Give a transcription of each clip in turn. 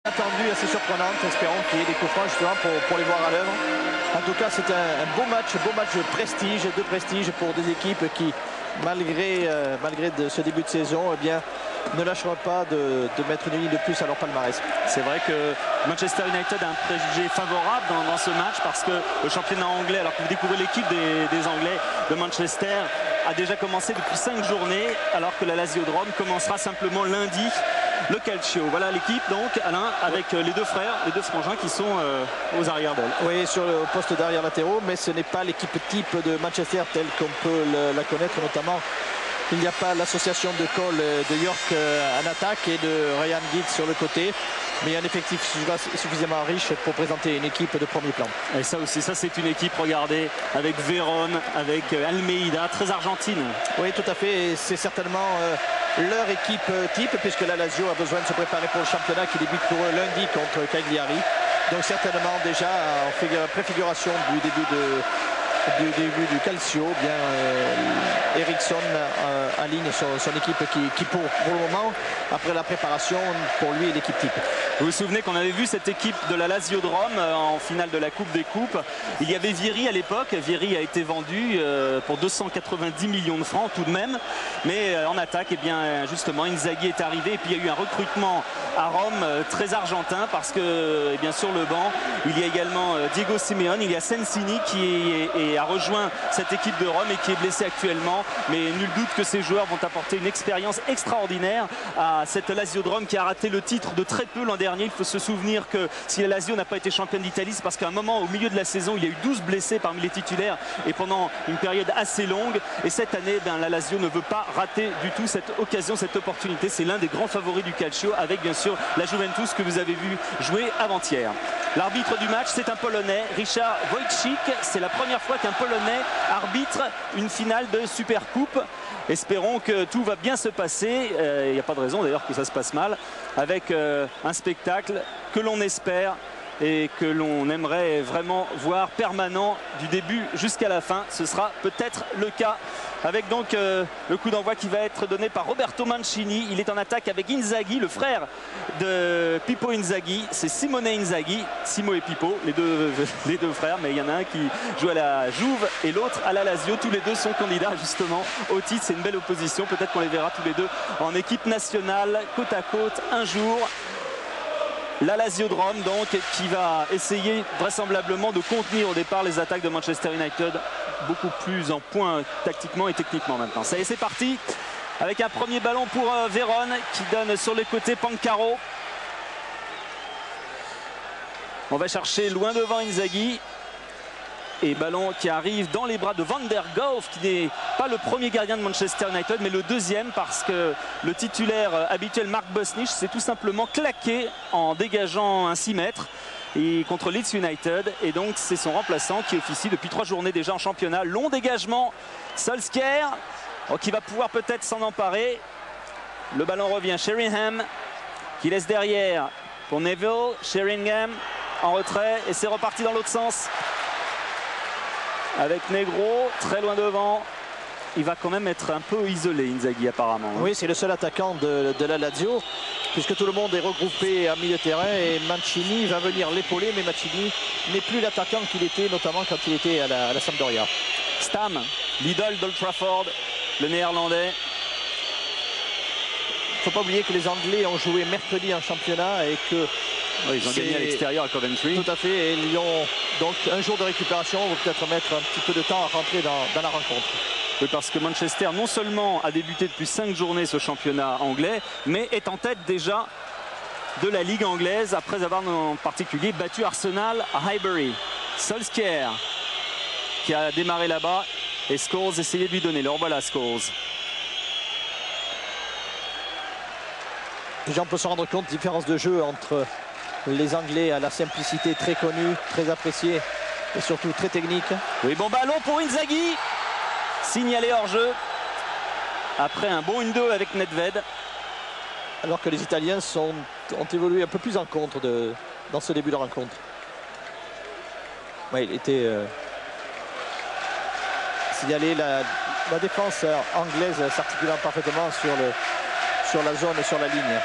Attendu, assez surprenante, espérons qu'il y ait des coups francs justement pour les voir à l'œuvre. En tout cas, c'est un beau match de prestige pour des équipes qui, malgré ce début de saison, eh bien, ne lâcheront pas de mettre une ligne de plus à leur palmarès. C'est vrai que Manchester United a un préjugé favorable dans ce match parce que le championnat anglais, alors que vous découvrez l'équipe des Anglais de Manchester, a déjà commencé depuis 5 journées, alors que la Lasiodrome commencera simplement lundi. Le Calcio, voilà l'équipe donc, Alain, avec les deux frères, les deux frangins qui sont aux arrières d'elle. Oui, sur le poste d'arrière latéraux, mais ce n'est pas l'équipe type de Manchester telle qu'on peut la connaître, notamment il n'y a pas l'association de Cole de York en attaque et de Ryan Giggs sur le côté, mais il y a un effectif suffisamment riche pour présenter une équipe de premier plan. Et ça aussi, ça c'est une équipe, regardez, avec Vérone, avec Almeida, très argentine. Oui, tout à fait, et c'est certainement leur équipe type, puisque la Lazio a besoin de se préparer pour le championnat qui débute pour eux lundi contre Cagliari. Donc certainement déjà en préfiguration du début du Calcio, bien Eriksson aligne son équipe qui pour le moment, après la préparation, pour lui est l'équipe type. Vous vous souvenez qu'on avait vu cette équipe de la Lasiodrome en finale de la Coupe des Coupes. Il y avait Vieri à l'époque. Vieri a été vendu pour 290 millions de francs tout de même. Mais en attaque, eh bien, justement, Inzaghi est arrivé. Et puis il y a eu un recrutement à Rome très argentin parce que eh bien, sur le banc, il y a également Diego Simeone, il y a Sensini qui a rejoint cette équipe de Rome et qui est blessé actuellement. Mais nul doute que ces joueurs vont apporter une expérience extraordinaire à cette Lasiodrome qui a raté le titre de très peu l'an dernier. Il faut se souvenir que si la Lazio n'a pas été championne d'Italie, c'est parce qu'à un moment au milieu de la saison, il y a eu 12 blessés parmi les titulaires et pendant une période assez longue. Et cette année, ben, la Lazio ne veut pas rater du tout cette occasion, cette opportunité. C'est l'un des grands favoris du Calcio avec bien sûr la Juventus que vous avez vu jouer avant-hier. L'arbitre du match, c'est un Polonais, Richard Wojcik. C'est la première fois qu'un Polonais arbitre une finale de Supercoupe. Espérons que tout va bien se passer. Il n'y a pas de raison d'ailleurs que ça se passe mal. Avec un spectacle que l'on espère et que l'on aimerait vraiment voir permanent du début jusqu'à la fin. Ce sera peut-être le cas avec donc le coup d'envoi qui va être donné par Roberto Mancini. Il est en attaque avec Inzaghi, le frère de Pippo Inzaghi. C'est Simone Inzaghi, Simo et Pippo, les deux frères, mais il y en a un qui joue à la Juve et l'autre à la Lazio. Tous les deux sont candidats justement au titre. C'est une belle opposition. Peut-être qu'on les verra tous les deux en équipe nationale, côte à côte, un jour. La Lasiodrome donc qui va essayer vraisemblablement de contenir au départ les attaques de Manchester United, beaucoup plus en point tactiquement et techniquement maintenant. Ça y est, c'est parti avec un premier ballon pour Vérone qui donne sur les côtés Pancaro. On va chercher loin devant Inzaghi. Et ballon qui arrive dans les bras de Van der Golf, qui n'est pas le premier gardien de Manchester United, mais le deuxième, parce que le titulaire habituel Mark Busnich s'est tout simplement claqué en dégageant un 6 mètres et contre Leeds United. Et donc c'est son remplaçant qui officie depuis 3 journées déjà en championnat. Long dégagement, Solskjaer, qui va pouvoir peut-être s'en emparer. Le ballon revient, Sheringham qui laisse derrière pour Neville. Sheringham en retrait et c'est reparti dans l'autre sens. Avec Negro, très loin devant. Il va quand même être un peu isolé, Inzaghi, apparemment. Oui, c'est le seul attaquant de la Lazio, puisque tout le monde est regroupé à milieu de terrain. Et Mancini va venir l'épauler, mais Mancini n'est plus l'attaquant qu'il était, notamment quand il était à la Sampdoria. Stam, l'idole d'Old Trafford, le néerlandais. Il ne faut pas oublier que les Anglais ont joué mercredi en championnat et que... Oui, ils ont gagné à l'extérieur à Coventry. Tout à fait, et ils ont donc un jour de récupération. On va peut-être mettre un petit peu de temps à rentrer dans la rencontre. Oui, parce que Manchester non seulement a débuté depuis 5 journées ce championnat anglais, mais est en tête déjà de la Ligue anglaise après avoir en particulier battu Arsenal à Highbury. Solskjaer qui a démarré là-bas et Scholes essayait de lui donner. Le revoilà Scholes. Déjà on peut se rendre compte de la différence de jeu entre les Anglais à la simplicité très connue, très appréciée et surtout très technique. Oui, bon ballon pour Inzaghi. Signalé hors jeu. Après un bon 1-2 avec Nedved. Alors que les Italiens ont évolué un peu plus en contre dans ce début de rencontre. Ouais, il était signalé la défense anglaise s'articulant parfaitement sur la zone et sur la ligne.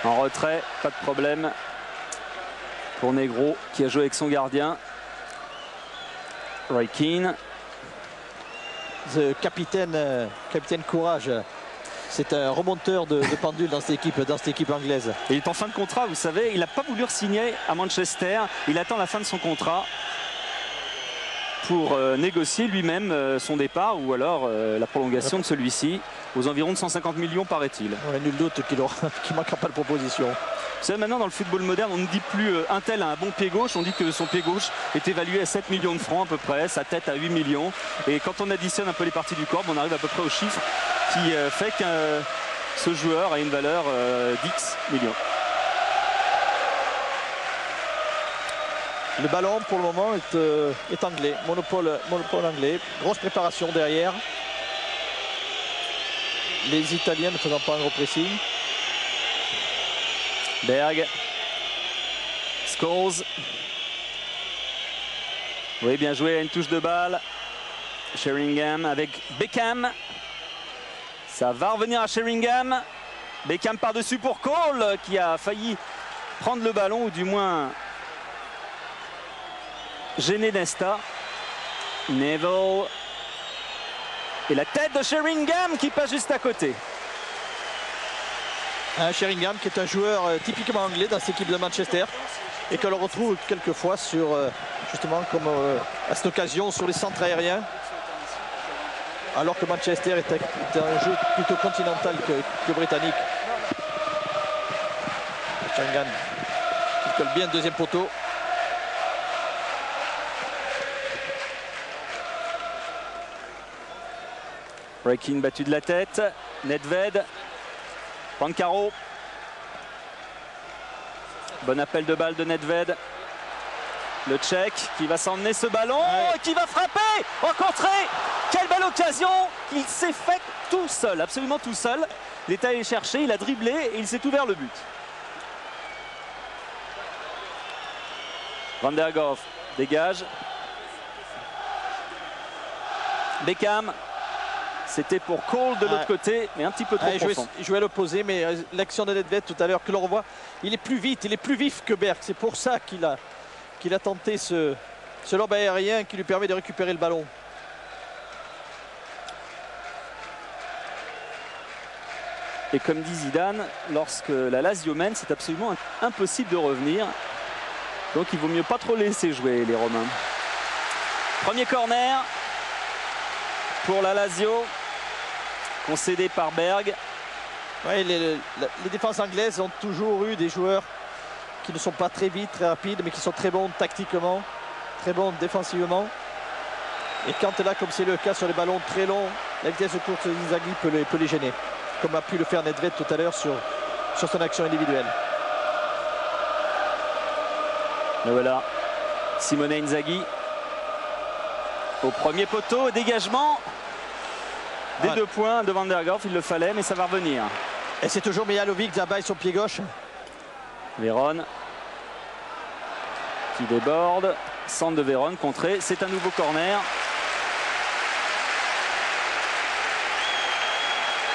En retrait, pas de problème pour Negro qui a joué avec son gardien. Roy Keane. Le capitaine Courage. C'est un remonteur de pendule dans cette équipe anglaise. Et il est en fin de contrat, vous savez, il n'a pas voulu re-signer à Manchester. Il attend la fin de son contrat pour négocier lui-même son départ ou alors la prolongation de celui-ci aux environs de 150 millions, paraît-il. Ouais, nul doute qu'il ne manquera pas de proposition. Vous savez, maintenant dans le football moderne, on ne dit plus un tel a un bon pied gauche, on dit que son pied gauche est évalué à 7 millions de francs à peu près, sa tête à 8 millions. Et quand on additionne un peu les parties du corps, on arrive à peu près au chiffre qui fait que ce joueur a une valeur d'X millions. Le ballon pour le moment est anglais, monopole anglais. Grosse préparation derrière. Les Italiens ne faisant pas un gros pressing. Berg. Scholes. Oui, bien joué à une touche de balle. Sheringham avec Beckham. Ça va revenir à Sheringham. Beckham par-dessus pour Cole qui a failli prendre le ballon ou du moins gêner Nesta. Neville. Et la tête de Sheringham qui passe juste à côté. Sheringham qui est un joueur typiquement anglais dans cette équipe de Manchester et que l'on retrouve quelquefois sur justement comme à cette occasion sur les centres aériens, alors que Manchester est un jeu plutôt continental que britannique. Sheringham qui colle bien le deuxième poteau. Breaking battu de la tête. Nedved. Pancaro. Bon appel de balle de Nedved. Le Tchèque qui va s'emmener ce ballon et qui va frapper en contrée. Quelle belle occasion. Il s'est fait tout seul, absolument tout seul. Il est allé chercher, il a dribblé et il s'est ouvert le but. Van der Goff dégage. Beckham. C'était pour Cole de l'autre côté, mais un petit peu trop profond. Il jouait à l'opposé, mais l'action de Nedved tout à l'heure que l'on revoit, il est plus vite, il est plus vif que Berg. C'est pour ça qu'il a tenté ce lob aérien qui lui permet de récupérer le ballon. Et comme dit Zidane, lorsque la Lazio mène, c'est absolument impossible de revenir. Donc il vaut mieux pas trop laisser jouer les Romains. Premier corner pour la Lazio. Concédé par Berg. Ouais, les défenses anglaises ont toujours eu des joueurs qui ne sont pas très vite, très rapides, mais qui sont très bons tactiquement, très bons défensivement. Et quand là, comme c'est le cas sur les ballons très longs, la vitesse de course d'Inzaghi peut les gêner, comme a pu le faire Nedved tout à l'heure sur son action individuelle. Et voilà, Simone Inzaghi au premier poteau, dégagement. Des 2 points de Van der Goff, il le fallait, mais ça va revenir. Et c'est toujours Mihajlovic qui abaille son pied gauche. Véron qui déborde. Centre de Véron, contré. C'est un nouveau corner.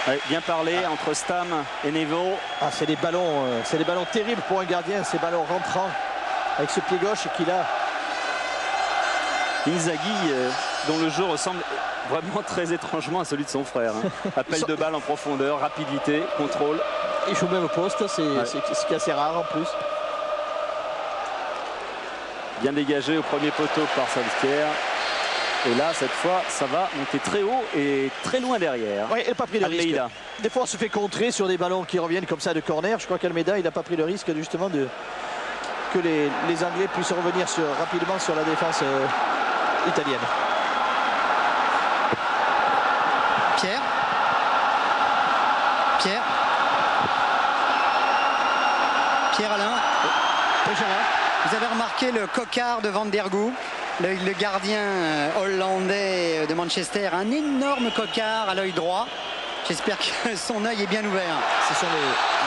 Ouais, bien parlé entre Stam et Neville. C'est des ballons terribles pour un gardien, ces ballons rentrants avec ce pied gauche qu'il a. Inzaghi, dont le jeu ressemble vraiment très étrangement à celui de son frère. Appel de balle en profondeur, rapidité, contrôle. Il joue même au poste, c'est ce qui est assez rare en plus. Bien dégagé au premier poteau par Solskjaer. Et là, cette fois, ça va monter très haut et très loin derrière. Oui, il n'a pas pris de risque. Des fois, on se fait contrer sur des ballons qui reviennent comme ça de corner. Je crois qu'Almeida, il n'a pas pris le risque justement que les Anglais puissent revenir rapidement sur la défense italienne. Pierre Alain. Vous avez remarqué le cocard de Van der Goe, le gardien hollandais de Manchester, un énorme cocard à l'œil droit. J'espère que son œil est bien ouvert. Ce sont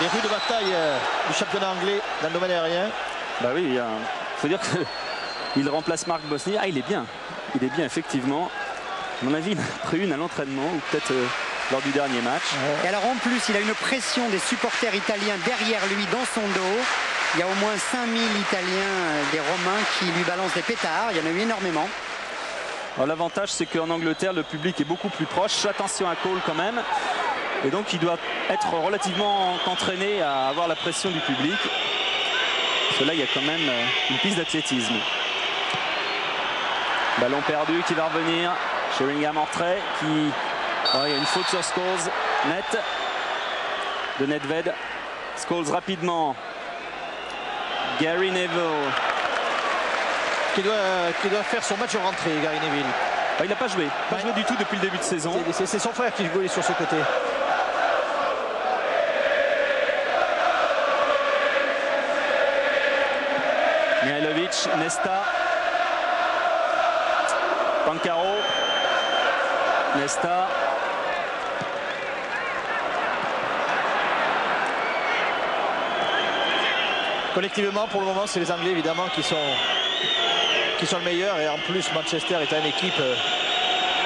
les rues de bataille du championnat anglais dans le domaine aérien. Bah oui, il faut dire qu'il remplace Marc Bosny. Ah, il est bien effectivement. À mon avis, il a pris une à l'entraînement ou peut-être lors du dernier match. Et alors en plus, il a une pression des supporters italiens derrière lui dans son dos. Il y a au moins 5000 Italiens, des Romains, qui lui balancent des pétards. Il y en a eu énormément. L'avantage, c'est qu'en Angleterre, le public est beaucoup plus proche. Attention à Cole quand même. Et donc, il doit être relativement entraîné à avoir la pression du public. Parce que là, il y a quand même une piste d'athlétisme. Ballon perdu qui va revenir. Sheringham en retrait. Il y a une faute sur Scholes. Net de Nedved. Scholes rapidement. Gary Neville. Qui doit faire son match en rentrée, Gary Neville. Il n'a pas joué. Pas joué du tout depuis le début de saison. C'est son frère qui jouait sur ce côté. Mihailovic, Nesta. Pancaro. Nesta. Collectivement, pour le moment, c'est les Anglais évidemment qui sont le meilleur. Et en plus, Manchester est une équipe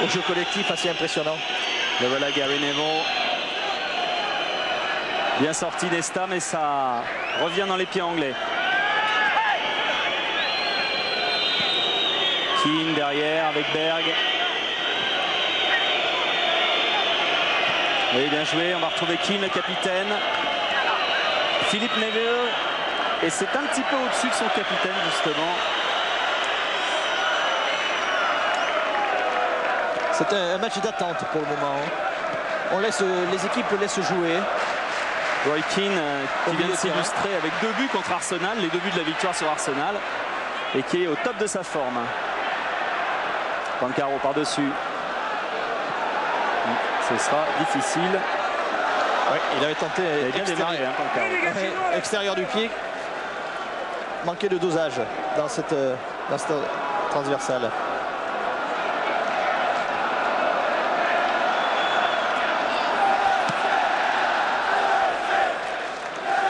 au jeu collectif assez impressionnant. Et voilà Gary Neville. Bien sorti Nesta, mais ça revient dans les pieds anglais. Keane derrière avec Berg. Oui, bien joué. On va retrouver Keane, le capitaine. Philippe Neville. Et c'est un petit peu au-dessus de son capitaine, justement. C'est un match d'attente pour le moment. Les équipes laissent jouer. Roy Keane qui vient de s'illustrer avec 2 buts contre Arsenal, les 2 buts de la victoire sur Arsenal, et qui est au top de sa forme. Pancaro par-dessus. Ce sera difficile. Ouais, il avait tenté extérieur du pied. Manqué de dosage dans cette transversale.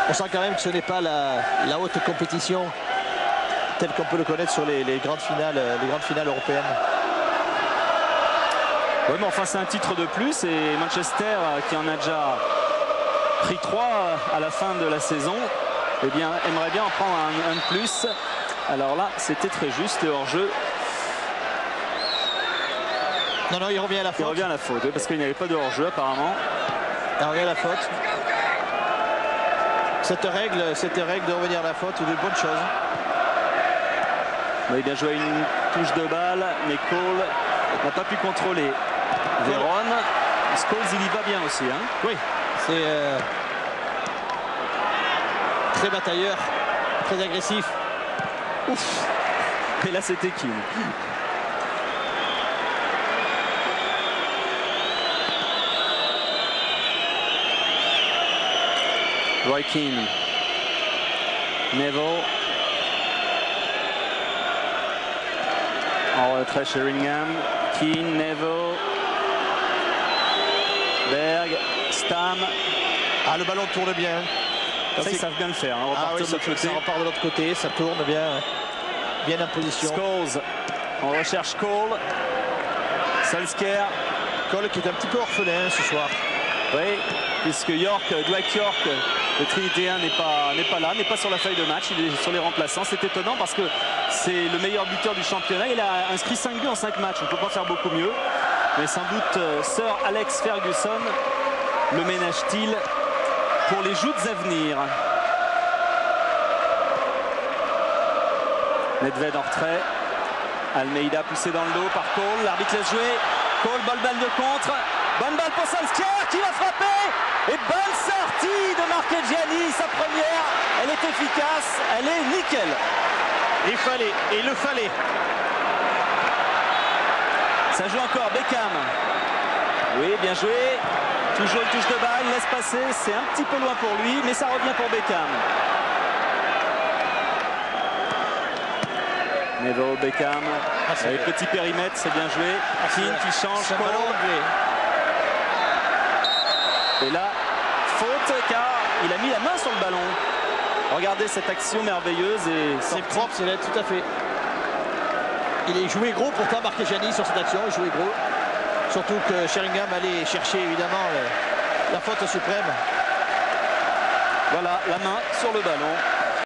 On sent quand même que ce n'est pas la haute compétition telle qu'on peut le connaître sur les grandes finales européennes. Oui, mais enfin c'est un titre de plus et Manchester qui en a déjà pris 3 à la fin de la saison, eh bien aimerait bien en prendre un de plus. Alors là, c'était très juste, le hors-jeu. Non, il revient à la faute. Il revient à la faute, oui, parce qu'il n'y avait pas de hors-jeu apparemment. Il revient à la faute. Cette règle de revenir à la faute est une bonne chose. Il a bien joué une touche de balle, mais Cole n'a pas pu contrôler. Véron, Scholes il y va bien aussi. Hein. Oui, c'est très batailleur, très agressif. Ouf. Et là c'était Keane. Roy Keane. Neville. En retrait Sheringham. Keane, Neville. Berg. Stam. Le ballon tourne bien. Ça, ils savent bien le faire. Hein, ça repart de l'autre côté, ça tourne bien en position. Scholes. On recherche Cole. Solskjaer. Cole qui est un petit peu orphelin ce soir. Oui, puisque Dwight York, le Trinitéen n'est pas là, n'est pas sur la feuille de match, il est sur les remplaçants. C'est étonnant parce que c'est le meilleur buteur du championnat. Il a inscrit 5 buts en 5 matchs, on ne peut pas faire beaucoup mieux. Mais sans doute Sir Alex Ferguson le ménage-t-il pour les joutes à venir. Nedved en retrait. Almeida poussé dans le dos par Cole. L'arbitre laisse jouer. Cole, balle de contre. Bonne balle pour Solskjaer qui va frapper. Et bonne sortie de Marchegiani. Sa première, elle est efficace. Elle est nickel. Il le fallait. Ça joue encore. Beckham. Oui, bien joué. Toujours une touche de balle. Il laisse passer. C'est un petit peu loin pour lui. Mais ça revient pour Beckham. Neville, Beckham. Avec petit périmètre, c'est bien joué. Keane qui change. Et là, faute car il a mis la main sur le ballon. Regardez cette action merveilleuse. Et c'est propre, c'est là, tout à fait. Il est joué gros pourtant Marchegiani sur cette action. Il jouait gros Surtout que Sheringham allait chercher évidemment la faute suprême. Voilà, la main sur le ballon.